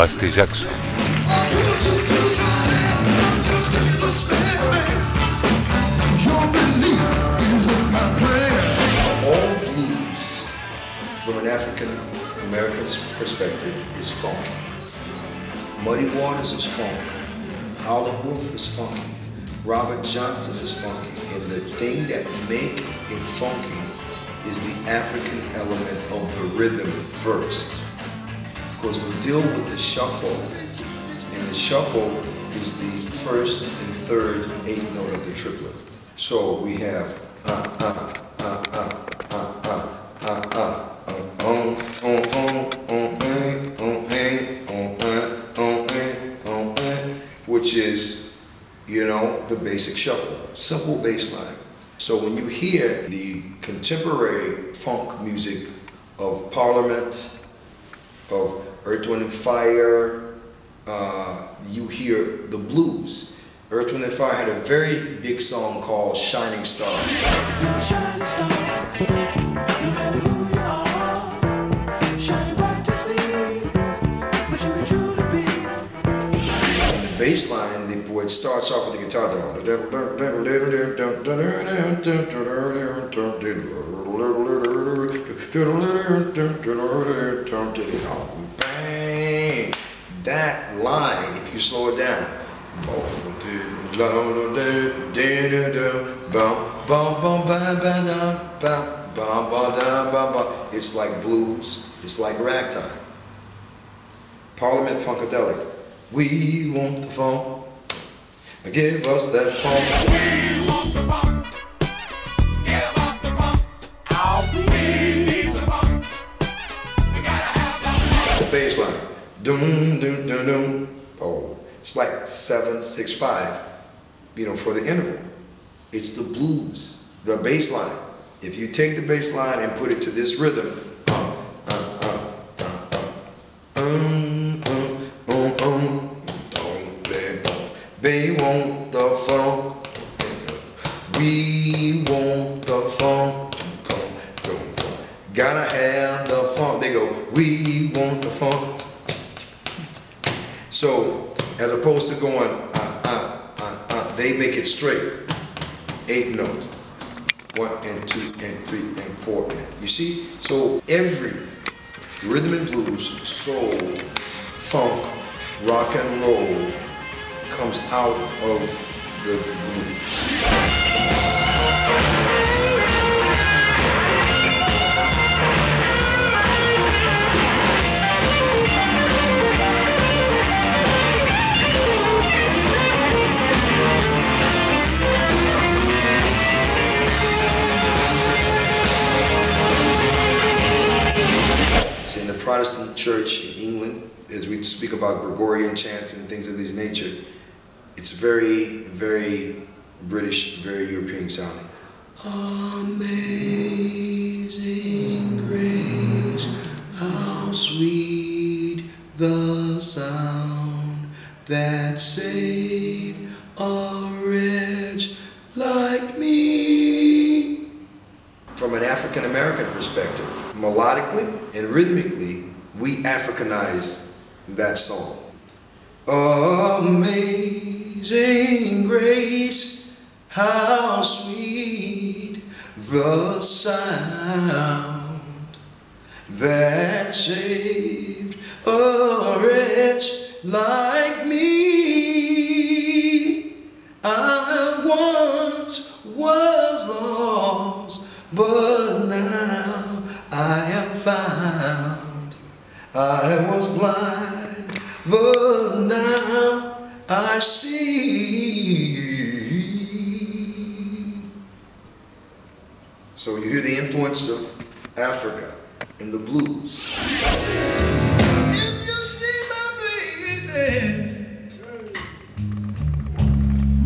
Vasti Jackson. All blues, from an African American's perspective, is funky. Muddy Waters is funky. Howlin' Wolf is funky. Robert Johnson is funky. And the thing that make it funky is the African element of the rhythm first. Because we deal with the shuffle, and the shuffle is the first and third eighth note of the triplet. So we have which is, you know, the basic shuffle, simple bass line. So when you hear the contemporary funk music of Parliament, of Earth, Wind and Fire, you hear the blues. Earth, Wind and Fire had a very big song called Shining Star. You're a shining star, no matter who you are, shining bright to see what you can truly be. And the bass line, where it starts off with the guitar, bang, that line, if you slow it down, it's like blues, it's like ragtime. Parliament Funkadelic. We want the funk, give us that funk. We want the funk, give us the funk. Oh, we need the funk, we gotta have the funk. The bass line, doom, doom, doom, doom. Oh, it's like 7, 6, 5, you know, for the interval. It's the blues, the bass line. If you take the bass line and put it to this rhythm, they want the funk, we want the funk, gotta have the funk. They go, we want the funk. So, as opposed to going, they make it straight. 8 notes. 1 and 2 and 3 and 4. You see? So, every rhythm and blues, soul, funk, rock and roll comes out of the blues. It's in the Protestant church in England, as we speak about Gregorian chants and things of this nature. It's very, very British, very European sounding. Amazing grace, how sweet the sound that saved a wretch like me. From an African American perspective, melodically and rhythmically, we Africanize that song. Amazing grace, how sweet the sound that saved a wretch like me. I once was lost, but now I am found. I was blind, but now I see. So you hear the influence of Africa in the blues. If you see my baby,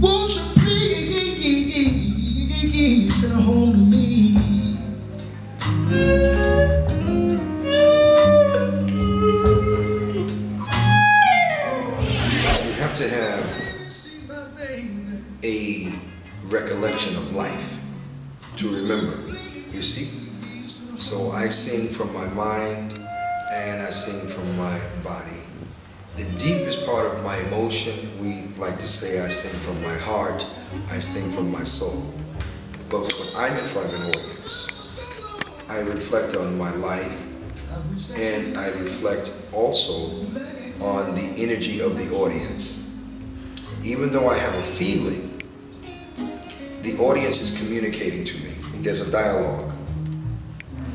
won't you please send her home to me? To have a recollection of life to remember, you see? So I sing from my mind and I sing from my body. the deepest part of my emotion, we like to say I sing from my heart, I sing from my soul. But when I'm in front of an audience, I reflect on my life, and I reflect also on the energy of the audience. Even though I have a feeling, the audience is communicating to me. There's a dialogue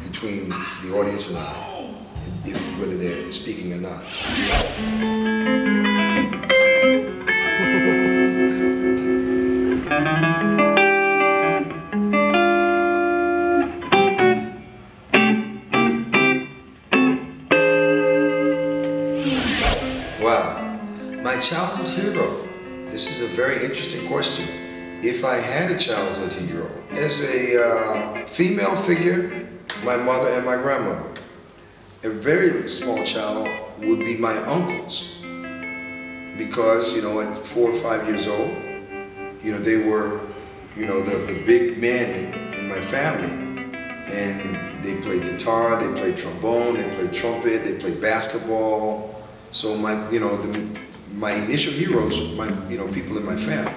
between the audience and I, whether they're speaking or not. Wow, my childhood hero. This is a very interesting question. If I had a childhood hero, as a female figure, my mother and my grandmother. A very small child would be my uncles, because, at 4 or 5 years old, they were, the big men in my family, and they played guitar, they played trombone, they played trumpet, they played basketball. So my initial heroes were people in my family.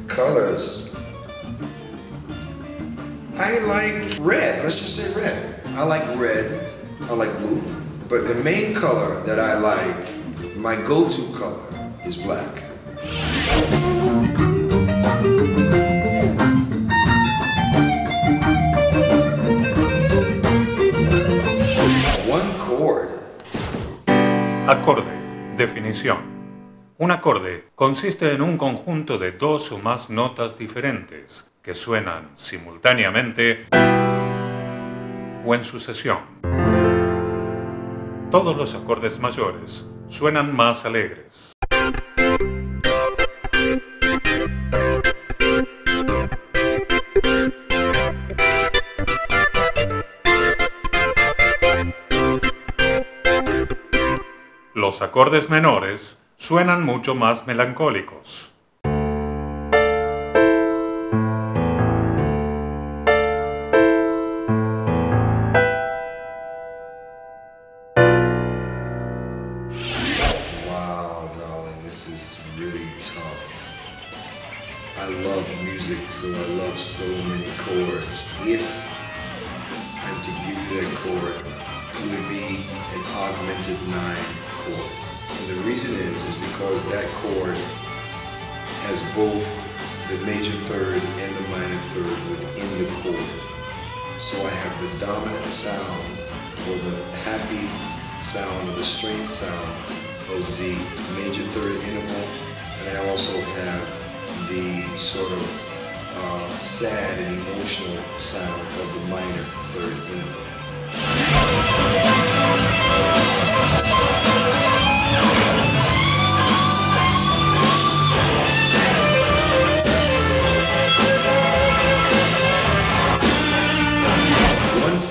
Colors. I like red. Let's just say red. I like red. I like blue. But the main color that I like, my go-to color, is black. One chord. Acorde. Definición. Un acorde consiste en un conjunto de 2 o más notas diferentes que suenan simultáneamente o en sucesión. Todos los acordes mayores suenan más alegres. Los acordes menores suenan mucho más melancólicos. Wow, darling, this is really tough. I love music, so I love so many chords. If I'm to give you that chord, it would be an augmented 9 chord. And the reason is because that chord has both the major third and the minor third within the chord. So I have the dominant sound, or the happy sound, or the strength sound of the major third interval, and I also have the sort of sad and emotional sound of the minor third interval.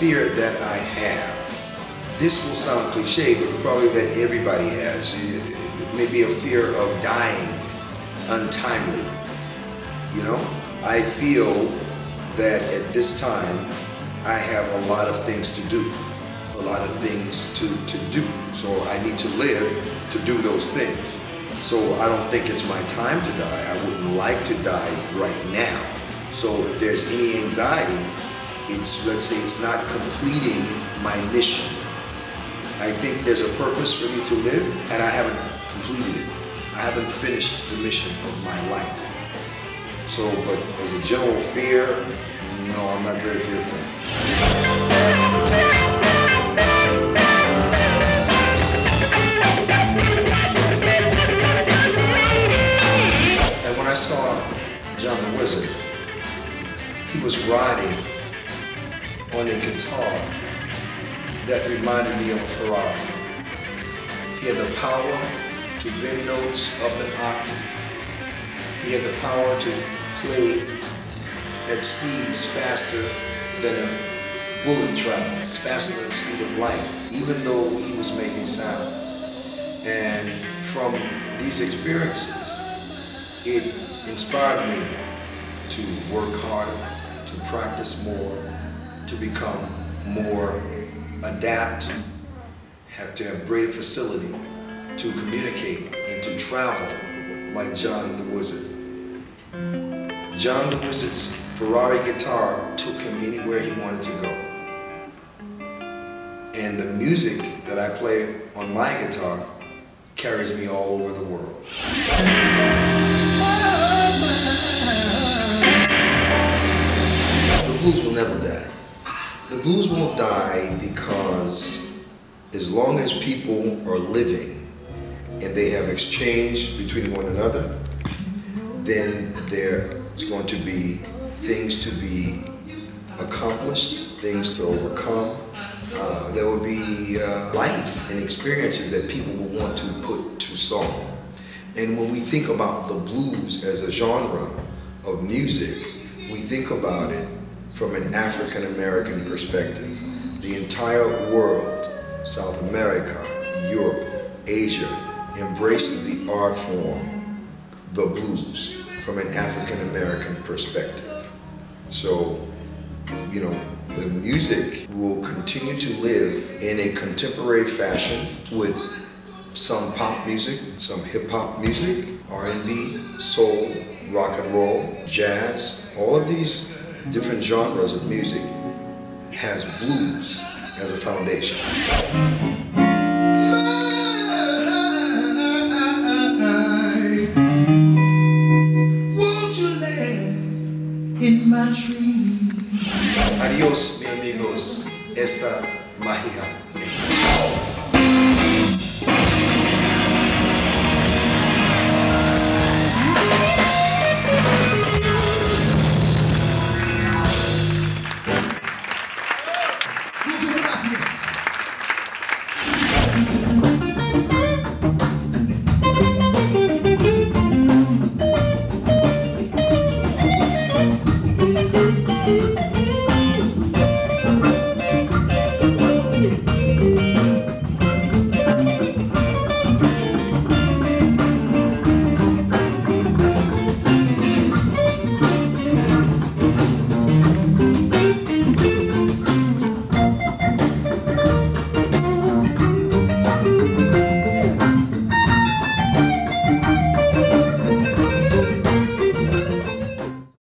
Fear that I have, this will sound cliche, but probably that everybody has. It may be a fear of dying untimely. I feel that at this time I have a lot of things to do, a lot of things to do. So I need to live to do those things. So I don't think it's my time to die. I wouldn't like to die right now. So if there's any anxiety, let's say it's not completing my mission. I think there's a purpose for me to live, and I haven't completed it. I haven't finished the mission of my life. So, but as a general fear, no, I'm not very fearful. And when I saw John the Wizard, he was riding on a guitar that reminded me of a Ferrari. He had the power to bend notes up an octave He had the power to play at speeds faster than a bullet travels, faster than the speed of light, even though he was making sound. And from these experiences, it inspired me to work harder, to practice more, to become more adept, to have greater facility to communicate and to travel like John the Wizard. John the Wizard's Ferrari guitar took him anywhere he wanted to go. And the music that I play on my guitar carries me all over the world. The blues will never die. The blues won't die because as long as people are living and they have exchange between one another, then there's going to be things to be accomplished, things to overcome. There will be life and experiences that people will want to put to song. And when we think about the blues as a genre of music, we think about it from an African American perspective. The entire world, South America, Europe, Asia, embraces the art form, the blues, from an African American perspective. So, you know, the music will continue to live in a contemporary fashion with some pop music, some hip hop music, R&B, soul, rock and roll, jazz. All of these different genres of music has blues as a foundation. Won't you land in my tree? Adios, mi amigos. Esa Magia Negra.